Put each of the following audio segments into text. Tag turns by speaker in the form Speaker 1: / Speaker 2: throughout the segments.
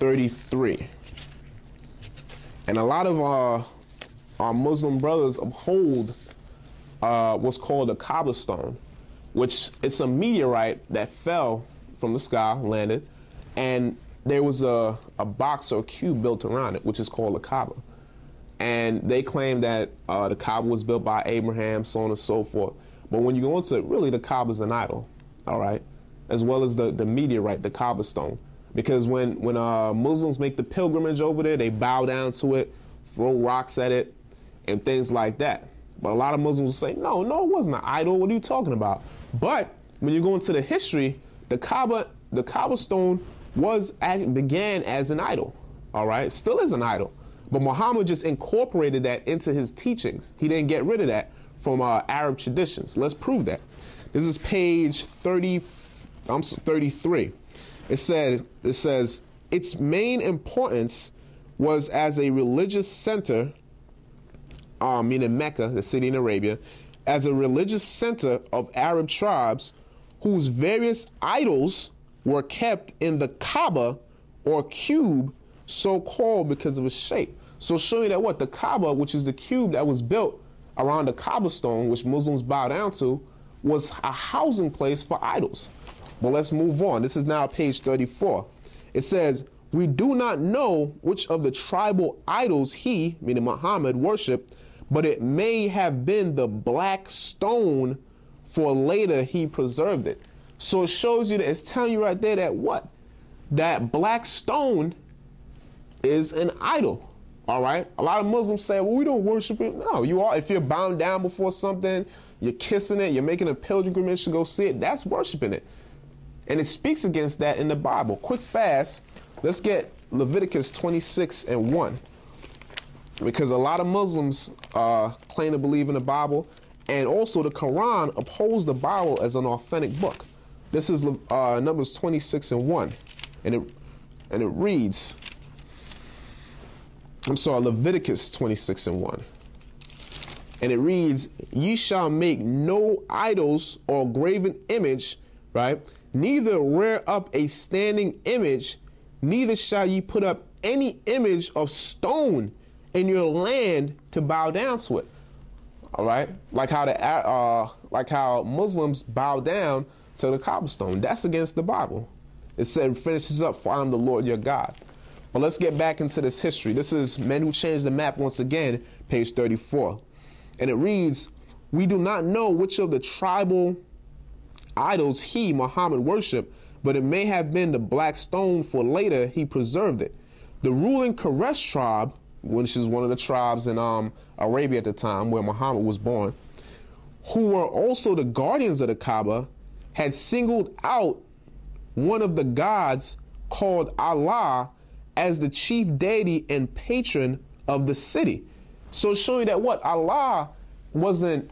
Speaker 1: 33. And a lot of our Muslim brothers uphold what's called a Kaaba stone, which it's a meteorite that fell from the sky, landed, and there was a box or a cube built around it, which is called a Kaaba. And they claim that the Kaaba was built by Abraham, so on and so forth. But when you go into it, really the Kaaba is an idol, all right, as well as the meteorite, the Kaaba stone. Because when Muslims make the pilgrimage over there, they bow down to it, throw rocks at it, and things like that. But a lot of Muslims will say, no, it wasn't an idol. What are you talking about? But when you go into the history, the Kaaba stone began as an idol, all right? It still is an idol. But Muhammad just incorporated that into his teachings. He didn't get rid of that from Arab traditions. Let's prove that. This is page 33. It says, its main importance was as a religious center, meaning Mecca, the city in Arabia, as a religious center of Arab tribes whose various idols were kept in the Kaaba or cube, so called because of its shape. So showing that what the Kaaba, which is the cube that was built around the Kaaba stone, which Muslims bow down to, was a housing place for idols. But let's move on. This is now page 34. It says, we do not know which of the tribal idols he, meaning Muhammad, worshipped, but it may have been the black stone, for later he preserved it. So it shows you that it's telling you right there that what? That black stone is an idol. All right. A lot of Muslims say, well, we don't worship it. No, you are. If you're bound down before something, you're kissing it, you're making a pilgrimage to go see it, that's worshiping it. And it speaks against that in the Bible. Quick fast, let's get Leviticus 26:1. Because a lot of Muslims claim to believe in the Bible, and also the Quran upholds the Bible as an authentic book. This is Numbers 26:1, and it reads, Leviticus 26:1. And it reads, ye shall make no idols or graven image, right? Neither rear up a standing image, neither shall ye put up any image of stone in your land to bow down to it. All right, like how Muslims bow down to the Kaaba stone. That's against the Bible. It said, finishes up, for I am the Lord your God. But let's get back into this history. This is Men Who Changed the Map once again, page 34. And it reads, we do not know which of the tribal idols he, Muhammad, worshipped, but it may have been the black stone, for later he preserved it. The ruling Quraysh tribe, which is one of the tribes in Arabia at the time where Muhammad was born, who were also the guardians of the Kaaba, had singled out one of the gods called Allah as the chief deity and patron of the city. So showing that what Allah isn't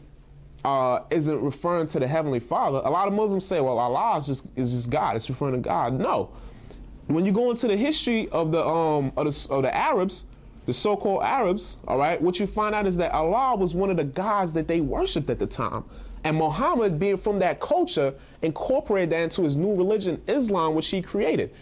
Speaker 1: referring to the Heavenly Father. A lot of Muslims say, well, Allah is just God. It's referring to God. No. When you go into the history of the Arabs, the so-called Arabs, all right, what you find out is that Allah was one of the gods that they worshipped at the time. And Muhammad, being from that culture, incorporated that into his new religion, Islam, which he created.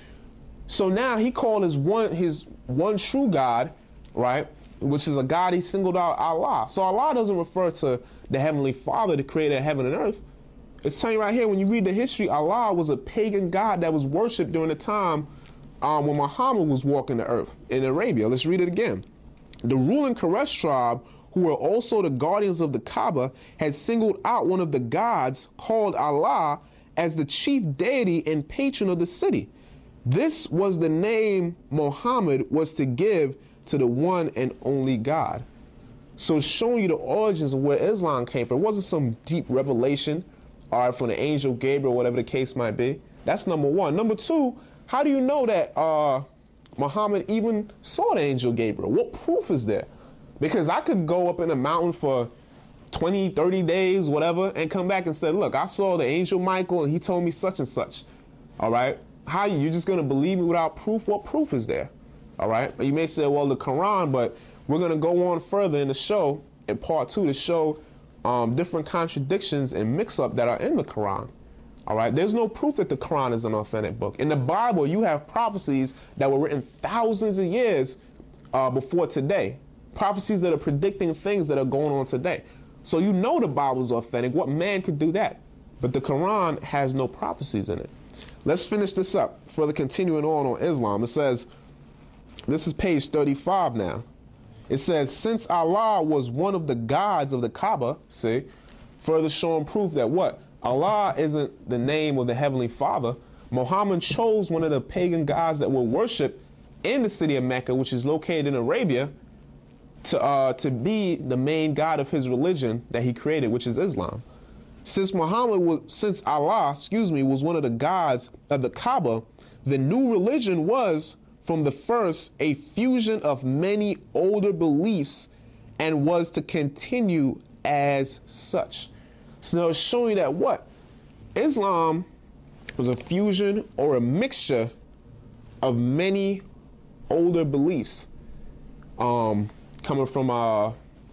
Speaker 1: So now he called his one true God, right, which is a God he singled out, Allah. So Allah doesn't refer to the Heavenly Father, the creator of heaven and earth. It's telling you right here, when you read the history, Allah was a pagan God that was worshipped during the time when Muhammad was walking the earth in Arabia. Let's read it again. The ruling Quraysh tribe, who were also the guardians of the Kaaba, had singled out one of the gods called Allah as the chief deity and patron of the city. This was the name Muhammad was to give to the one and only God. So showing you the origins of where Islam came from. It wasn't some deep revelation, all right, from the angel Gabriel, whatever the case might be. That's number one. Number two, how do you know that Muhammad even saw the angel Gabriel? What proof is there? Because I could go up in a mountain for 20, 30 days, whatever, and come back and say, look, I saw the angel Michael and he told me such and such. All right. How you just going to believe me without proof? What proof is there? All right. You may say, well, the Quran, but we're going to go on further in the show, in part 2, to show different contradictions and mix-up that are in the Quran. All right. There's no proof that the Quran is an authentic book. In the Bible, you have prophecies that were written thousands of years before today. Prophecies that are predicting things that are going on today. So you know the Bible is authentic. What man could do that? But the Quran has no prophecies in it. Let's finish this up. Further continuing on Islam. It says, this is page 35 now. It says, since Allah was one of the gods of the Kaaba, see, further showing proof that what? Allah isn't the name of the Heavenly Father. Muhammad chose one of the pagan gods that were worshipped in the city of Mecca, which is located in Arabia, to be the main god of his religion that he created, which is Islam. Since Allah was one of the gods of the Kaaba, the new religion was from the first a fusion of many older beliefs and was to continue as such. So it's showing that what? Islam was a fusion or a mixture of many older beliefs, coming from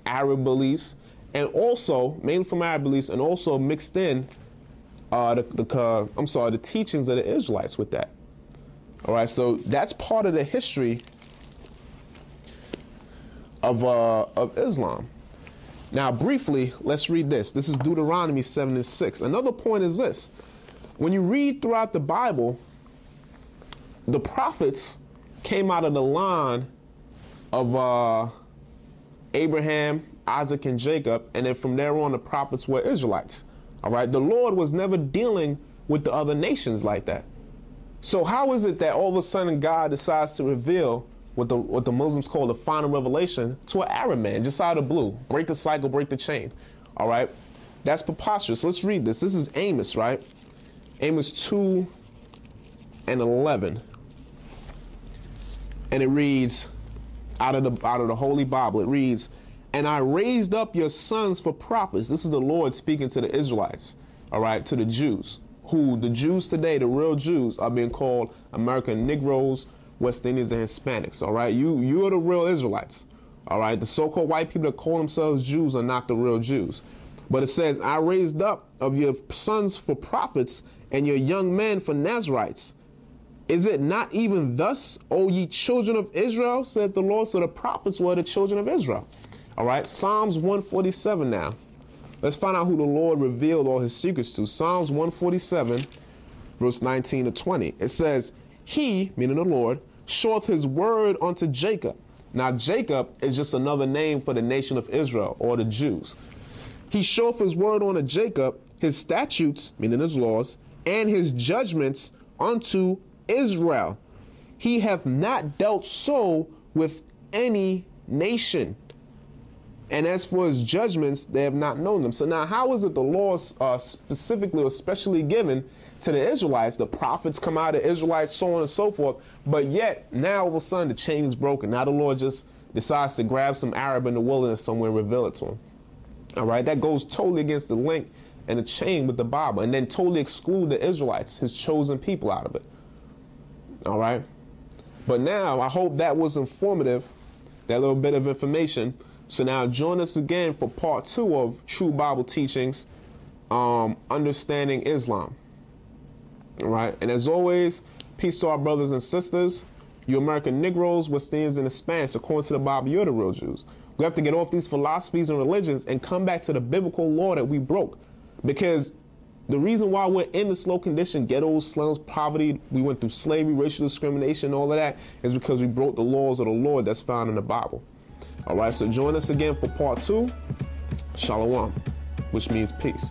Speaker 1: Arab beliefs, and also mainly from Arab beliefs, and also mixed in the teachings of the Israelites with that. All right, so that's part of the history of Islam. Now, briefly, let's read this. This is Deuteronomy 7:6. Another point is this. When you read throughout the Bible, the prophets came out of the line of Abraham, Isaac, and Jacob, and then from there on, the prophets were Israelites. All right, the Lord was never dealing with the other nations like that. So how is it that all of a sudden God decides to reveal what the Muslims call the final revelation to an Arab man, just out of the blue? Break the cycle, break the chain. All right, that's preposterous. Let's read this. This is Amos, right? Amos 2:11, and it reads out of the Holy Bible. It reads, "And I raised up your sons for prophets." This is the Lord speaking to the Israelites. All right, to the Jews, who the Jews today, the real Jews, are being called American Negroes, West Indians, and Hispanics. All right, you are the real Israelites. All right, the so-called white people that call themselves Jews are not the real Jews. But it says, "I raised up of your sons for prophets, and your young men for Nazarites. Is it not even thus, O ye children of Israel, said the Lord?" So the prophets were the children of Israel. All right, Psalms 147 now. Let's find out who the Lord revealed all his secrets to. Psalms 147, verse 19 to 20. It says, "He," meaning the Lord, "showeth his word unto Jacob." Now, Jacob is just another name for the nation of Israel, or the Jews. "He showeth his word unto Jacob, his statutes," meaning his laws, "and his judgments unto Israel. He hath not dealt so with any nation. And as for his judgments, they have not known them." So now, how is it the laws specifically or specially given to the Israelites? The prophets come out of Israelites, so on and so forth. But yet, now all of a sudden, the chain is broken. Now the Lord just decides to grab some Arab in the wilderness somewhere and reveal it to him. All right, that goes totally against the link and the chain with the Bible, and then totally exclude the Israelites, his chosen people, out of it. All right. But now I hope that was informative, that little bit of information. So now join us again for part 2 of True Bible Teachings, Understanding Islam. All right. And as always, peace to our brothers and sisters. You American Negroes, West Indians, and Hispanics, according to the Bible, you're the real Jews. We have to get off these philosophies and religions and come back to the biblical law that we broke. Because the reason why we're in this low condition, ghettos, slums, poverty, we went through slavery, racial discrimination, all of that, is because we broke the laws of the Lord that's found in the Bible. All right, so join us again for part 2, Shalom, which means peace.